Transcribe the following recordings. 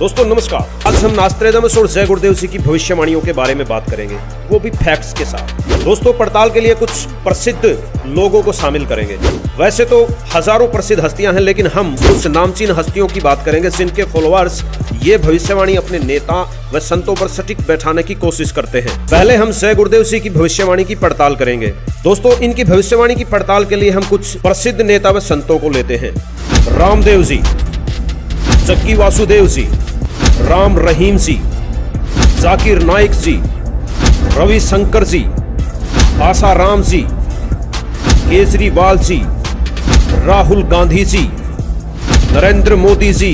दोस्तों नमस्कार। आज हम नास्ट्रेदामस और जय गुरुदेव जी की भविष्यवाणियों के बारे में बात करेंगे, वो भी फैक्ट्स के साथ। दोस्तों पड़ताल के लिए कुछ प्रसिद्ध लोगों को शामिल करेंगे। वैसे तो हजारों प्रसिद्ध हस्तियां हैं, लेकिन हम कुछ नामचीन हस्तियों की बात करेंगे जिनके फॉलोअर्स ये भविष्यवाणी अपने नेता व संतों पर सटीक बैठाने की कोशिश करते हैं। पहले हम जय गुरुदेव जी की भविष्यवाणी की पड़ताल करेंगे। दोस्तों इनकी भविष्यवाणी की पड़ताल के लिए हम कुछ प्रसिद्ध नेता व संतों को लेते हैं। रामदेव जी, जक्की वासुदेव जी, राम रहीम जी, जाकिर नाइक जी, रवि शंकर जी, आसाराम जी, केजरीवाल जी, राहुल गांधी जी, नरेंद्र मोदी जी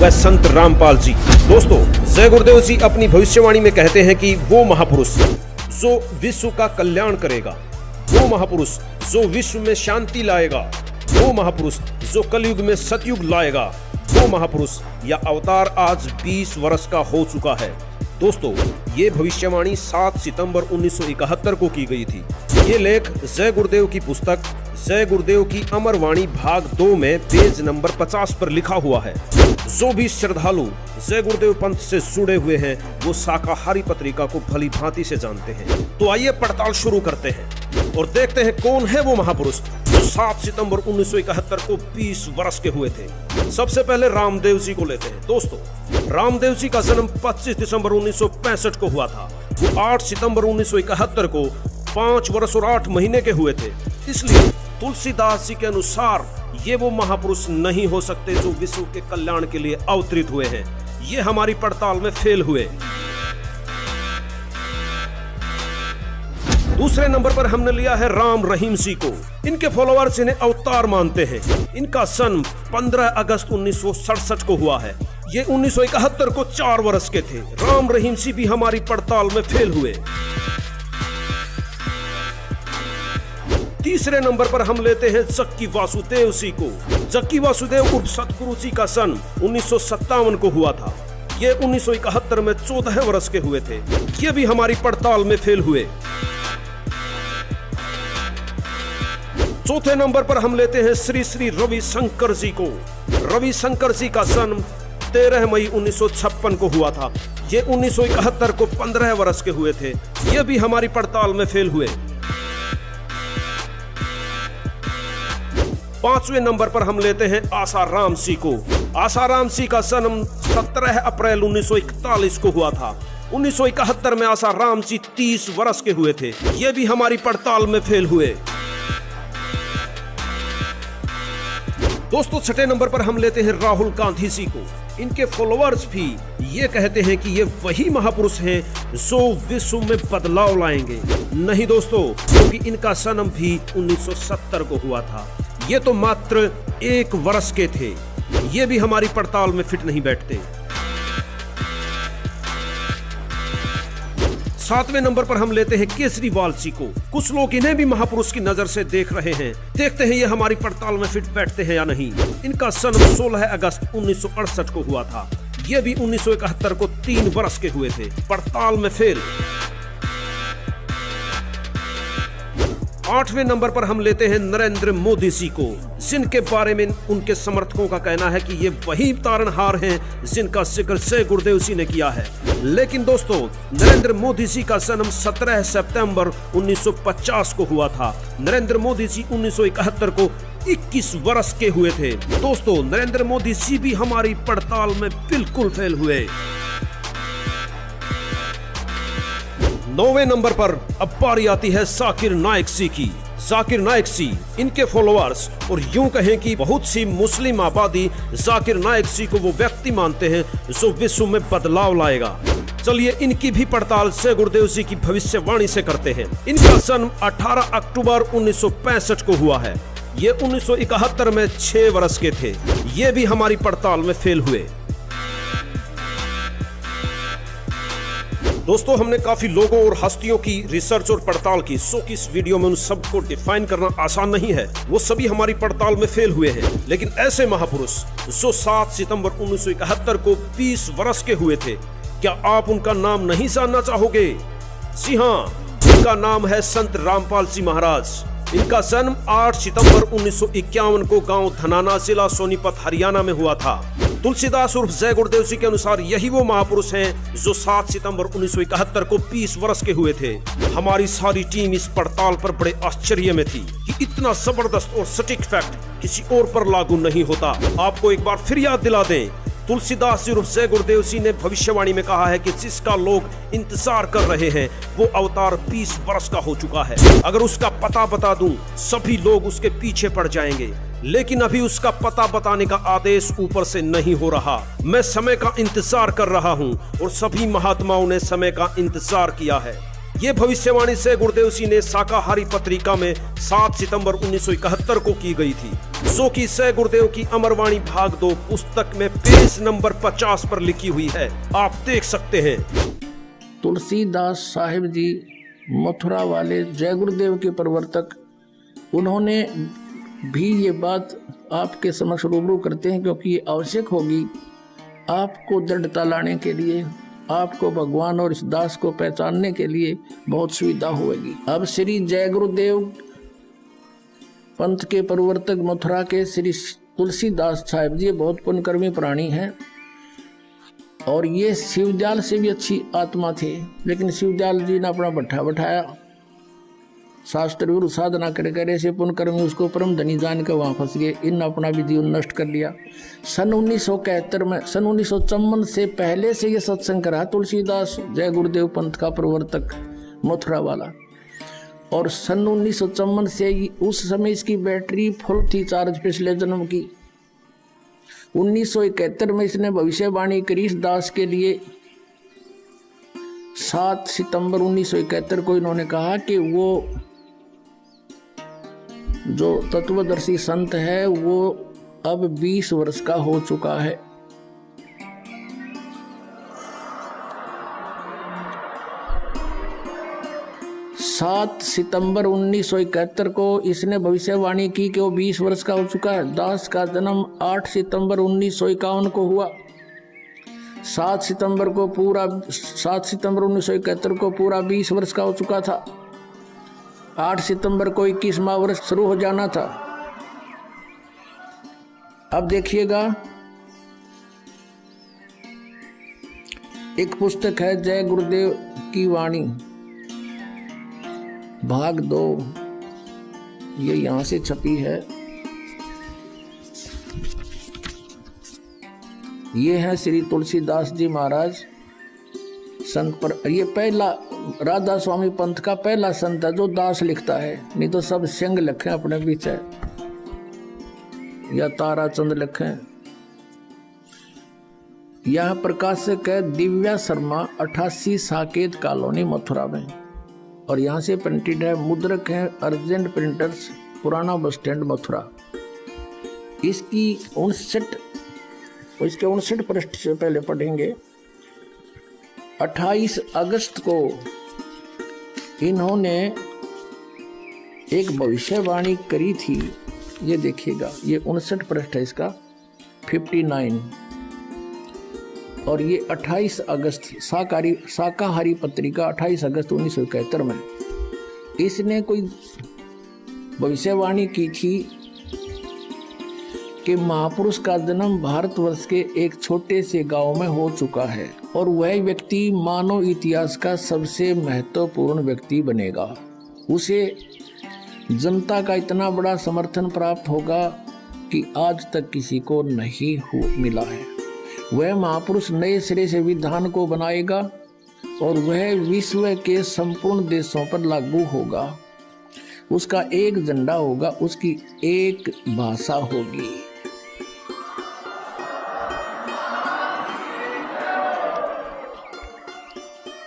व संत रामपाल जी। दोस्तों जय गुरुदेव जी अपनी भविष्यवाणी में कहते हैं कि वो महापुरुष जो विश्व का कल्याण करेगा, वो महापुरुष जो विश्व में शांति लाएगा, वो महापुरुष जो कलयुग में सतयुग लाएगा, वो महापुरुष या अवतार आज 20 वर्ष का हो चुका है। दोस्तों ये भविष्यवाणी 7 सितंबर 1971 को की गई थी। ये लेख जय गुरुदेव की पुस्तक जय गुरुदेव की अमर वाणी भाग 2 में पेज नंबर 50 पर लिखा हुआ है। जो भी श्रद्धालु जय गुरुदेव पंथ से जुड़े हुए हैं वो शाकाहारी पत्रिका को भली भांति से जानते हैं। तो आइए पड़ताल शुरू करते हैं और देखते हैं कौन है वो महापुरुष जो 7 सितंबर 1971 को 20 वर्ष के हुए थे। सबसे पहले रामदेव जी को लेते हैं। दोस्तों रामदेव जी का जन्म 25 दिसंबर 1965 को हुआ था। वो 8 सितंबर 1971 को 5 वर्ष और 8 महीने के हुए थे। इसलिए तुलसीदास जी के अनुसार ये वो महापुरुष नहीं हो सकते जो विश्व के कल्याण के लिए अवतरित हुए हैं। ये हमारी पड़ताल में फेल हुए। दूसरे नंबर पर हमने लिया है राम रहीम जी को। इनके फॉलोअर्स इन्हें अवतार मानते हैं। इनका जन्म 15 अगस्त 1967 को हुआ है। ये 1971 को 4 वर्ष के थे। राम रहीम जी भी हमारी पड़ताल में फेल हुए। तीसरे नंबर पर हम लेते हैं जक्की वासुदेव जी को। जक्की वासुदेव उर्फ सतगुरु जी का जन्म 1957 को हुआ था। ये 1971 में 14 वर्ष के हुए थे। ये भी हमारी पड़ताल में फेल हुए। चौथे नंबर पर हम लेते हैं श्री श्री रवि शंकर जी को। रवि शंकर जी का जन्म 13 मई 1956 को हुआ था। ये 1971 को 15 वर्ष के हुए थे। ये भी हमारी पड़ताल में फेल हुए। पांचवें नंबर पर हम लेते हैं आसाराम जी को। आसाराम जी का जन्म 17 अप्रैल 1941 को हुआ था। 1971 में आसाराम जी 30 वर्ष के हुए थे। ये भी हमारी पड़ताल में फेल हुए। दोस्तों छठे नंबर पर हम लेते हैं राहुल गांधी जी को। इनके फॉलोअर्स भी ये कहते हैं कि ये वही महापुरुष हैं जो विश्व में बदलाव लाएंगे। नहीं दोस्तों, क्योंकि इनका जन्म भी 1970 को हुआ था। ये तो मात्र 1 वर्ष के थे। ये भी हमारी पड़ताल में फिट नहीं बैठते। 7वें नंबर पर हम लेते हैं केजरीवाल जी को। कुछ लोग इन्हें भी महापुरुष की नजर से देख रहे हैं। देखते हैं ये हमारी पड़ताल में फिट बैठते हैं या नहीं। इनका जन्म 16 अगस्त 1968 को हुआ था। ये भी 1971 को 3 वर्ष के हुए थे। पड़ताल में फेल। 8वें नंबर पर हम लेते हैं नरेंद्र मोदी जी को, जिनके बारे में उनके समर्थकों का कहना है कि ये वही तारणहार हैं जिनका जिक्र जय गुरुदेव जी ने किया है। लेकिन दोस्तों नरेंद्र मोदी जी का जन्म 17 सितंबर 1950 को हुआ था। नरेंद्र मोदी जी 1971 को 21 वर्ष के हुए थे। दोस्तों नरेंद्र मोदी जी भी हमारी पड़ताल में बिल्कुल फेल हुए। 9वें नंबर पर अब बारी आती है जाकिर नाइक जी की। जाकिर नाइक जी, इनके फॉलोअर्स और यूं कहें कि बहुत सी मुस्लिम आबादी जाकिर नाइक जी को वो व्यक्ति मानते हैं जो विश्व में बदलाव लाएगा। चलिए इनकी भी पड़ताल जय गुरुदेव जी की भविष्यवाणी से करते हैं। इनका जन्म 18 अक्टूबर 1965 को हुआ है। ये 1971 में 6 वर्ष के थे। ये भी हमारी पड़ताल में फेल हुए। दोस्तों हमने काफी लोगों और हस्तियों की रिसर्च और पड़ताल की, सो कि इस वीडियो में उन सबको डिफाइन करना आसान नहीं है। वो सभी हमारी पड़ताल में फेल हुए हैं। लेकिन ऐसे महापुरुष जो 7 सितंबर 1971 को 20 वर्ष के हुए थे, क्या आप उनका नाम नहीं जानना चाहोगे? जी हाँ, उनका नाम है संत रामपाल जी महाराज। इनका जन्म 8 सितंबर 1951 को गांव धनाना, जिला सोनीपत, हरियाणा में हुआ था। तुलसीदास उर्फ जय गुरुदेव जी के अनुसार यही वो महापुरुष हैं जो 7 सितंबर 1971 को 20 वर्ष के हुए थे। हमारी सारी टीम इस पड़ताल पर बड़े आश्चर्य में थी कि इतना जबरदस्त और सटीक फैक्ट किसी और पर लागू नहीं होता। आपको एक बार फिर याद दिला दें, तुलसीदास जी उर्फ जय गुरुदेव जी ने भविष्यवाणी में कहा है कि जिसका लोग इंतजार कर रहे हैं वो अवतार 20 वर्ष का हो चुका है। अगर उसका पता बता दूं, सभी लोग उसके पीछे पड़ जाएंगे, लेकिन अभी उसका पता बताने का आदेश ऊपर से नहीं हो रहा। मैं समय का इंतजार कर रहा हूं और सभी महात्माओं ने समय का इंतजार किया है। ये भविष्यवाणी से गुरुदेव जी ने शाकाहारी पत्रिका में 7 सितंबर 1971 को की गई थी, जो कि से गुरुदेव की अमरवाणी भाग 2 पुस्तक में पेज नंबर 50 पर लिखी हुई है। आप देख सकते हैं। तुलसीदास साहिब जी मथुरा वाले जय गुरुदेव के प्रवर्तक, उन्होंने भी ये बात आपके समक्ष रूबरू करते हैं, क्योंकि ये आवश्यक होगी आपको दृढ़ता लाने के लिए, आपको भगवान और इस दास को पहचानने के लिए बहुत सुविधा होगी। अब श्री जय गुरुदेव पंथ के प्रवर्तक मथुरा के श्री तुलसीदास साहिब जी बहुत पुण्यकर्मी प्राणी हैं और ये शिवजाल से भी अच्छी आत्मा थे, लेकिन शिवजाल जी ने अपना भट्ठा बैठाया, शास्त्र विरुद्ध साधना कर ऐसे पुण्यकर्मी उसको परम धनी जान के वहाँ फंस गए। इन अपना भी जीवन नष्ट कर लिया। सन 1971 में, सन 1954 से पहले से ये सत्संग करा तुलसीदास जय गुरुदेव पंथ का प्रवर्तक मथुरा वाला, और सन 1954 से उस समय इसकी बैटरी फुल थी चार्ज पिछले जन्म की। 1971 में इसने भविष्यवाणी करी इस दास के लिए। 7 सितंबर 1971 को इन्होंने कहा कि वो जो तत्वदर्शी संत है वो अब 20 वर्ष का हो चुका है। सात सितंबर 1971 को इसने भविष्यवाणी की कि वो 20 वर्ष का हो चुका है। दास का जन्म 8 सितंबर 1951 को हुआ। 7 सितंबर 1971 को पूरा 20 वर्ष का हो चुका था। 8 सितंबर को 21वां वर्ष शुरू हो जाना था। अब देखिएगा, एक पुस्तक है जय गुरुदेव की वाणी भाग 2, ये यहां से छपी है। ये है श्री तुलसीदास जी महाराज संत पर। ये पहला राधा स्वामी पंथ का पहला संत है जो दास लिखता है, नहीं तो सब सिंह लिखे अपने पीछे या ताराचंद लिखे। यह प्रकाशक है दिव्या शर्मा, 88 साकेत कॉलोनी मथुरा में, और यहाँ से प्रिंटेड है। मुद्रक है अर्जेंट प्रिंटर्स, पुराना बस स्टैंड मथुरा। इसकी 59 पृष्ठ से पहले पढ़ेंगे। 28 अगस्त को इन्होंने एक भविष्यवाणी करी थी, ये देखिएगा, ये 59 पृष्ठ है इसका, 59, और ये 28 अगस्त शाकाहारी पत्रिका 28 अगस्त 1971 में इसने कोई भविष्यवाणी की थी कि महापुरुष का जन्म भारतवर्ष के एक छोटे से गांव में हो चुका है और वह व्यक्ति मानव इतिहास का सबसे महत्वपूर्ण व्यक्ति बनेगा। उसे जनता का इतना बड़ा समर्थन प्राप्त होगा कि आज तक किसी को नहीं मिला है। वह महापुरुष नए सिरे से विधान को बनाएगा और वह विश्व के संपूर्ण देशों पर लागू होगा। उसका एक झंडा होगा, उसकी एक भाषा होगी।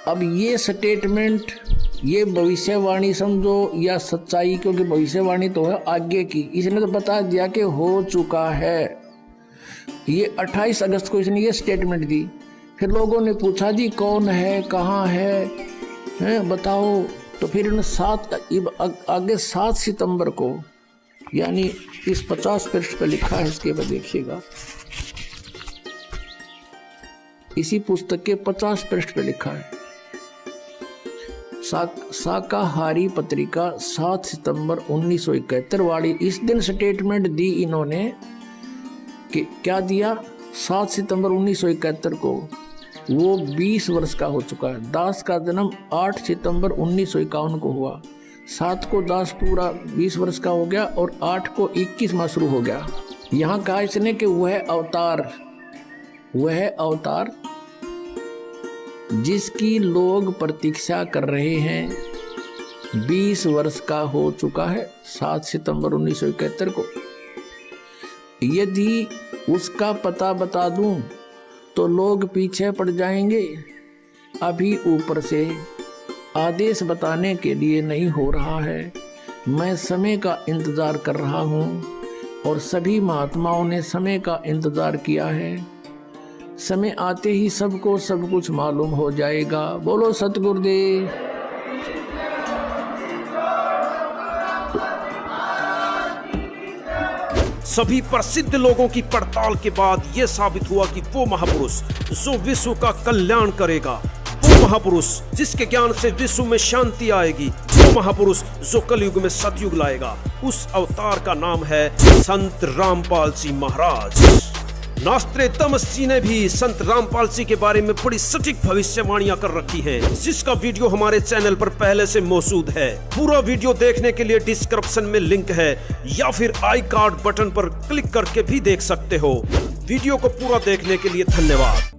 अब ये स्टेटमेंट, ये भविष्यवाणी समझो या सच्चाई, क्योंकि भविष्यवाणी तो है आगे की, इसने तो बता दिया कि हो चुका है। ये 28 अगस्त को इसने ये स्टेटमेंट दी। फिर लोगों ने पूछा जी कौन है, कहाँ है, बताओ। तो फिर इन्होंने आगे 7 सितंबर को, यानी इस 50 पृष्ठ पर लिखा है, इसके बाद देखिएगा, इसी पुस्तक के 50 पृष्ठ पर लिखा है, शाकाहारी पत्रिका 7 सितंबर 1971 वाली। इस दिन स्टेटमेंट दी इन्होंने कि क्या दिया 7 सितंबर 1971 को वो 20 वर्ष का हो चुका है। दास का जन्म 8 सितंबर 1951 को हुआ। 7 को दास पूरा 20 वर्ष का हो गया और 8 को 21वां शुरू हो गया। यहाँ कहा इसने कि वह अवतार जिसकी लोग प्रतीक्षा कर रहे हैं 20 वर्ष का हो चुका है 7 सितंबर 1971 को। यदि उसका पता बता दूं तो लोग पीछे पड़ जाएंगे। अभी ऊपर से आदेश बताने के लिए नहीं हो रहा है। मैं समय का इंतजार कर रहा हूँ और सभी महात्माओं ने समय का इंतजार किया है। समय आते ही सबको सब कुछ मालूम हो जाएगा। बोलो सतगुरुदेव। सभी प्रसिद्ध लोगों की पड़ताल के बाद यह साबित हुआ कि वो महापुरुष जो विश्व का कल्याण करेगा, वो महापुरुष जिसके ज्ञान से विश्व में शांति आएगी, वो महापुरुष जो कलयुग में सतयुग लाएगा, उस अवतार का नाम है संत रामपाल सिंह महाराज। नास्त्रेदमस जी ने भी संत रामपाल सिंह के बारे में बड़ी सटीक भविष्यवाणियां कर रखी हैं, जिसका वीडियो हमारे चैनल पर पहले से मौजूद है। पूरा वीडियो देखने के लिए डिस्क्रिप्शन में लिंक है या फिर आई कार्ड बटन पर क्लिक करके भी देख सकते हो। वीडियो को पूरा देखने के लिए धन्यवाद।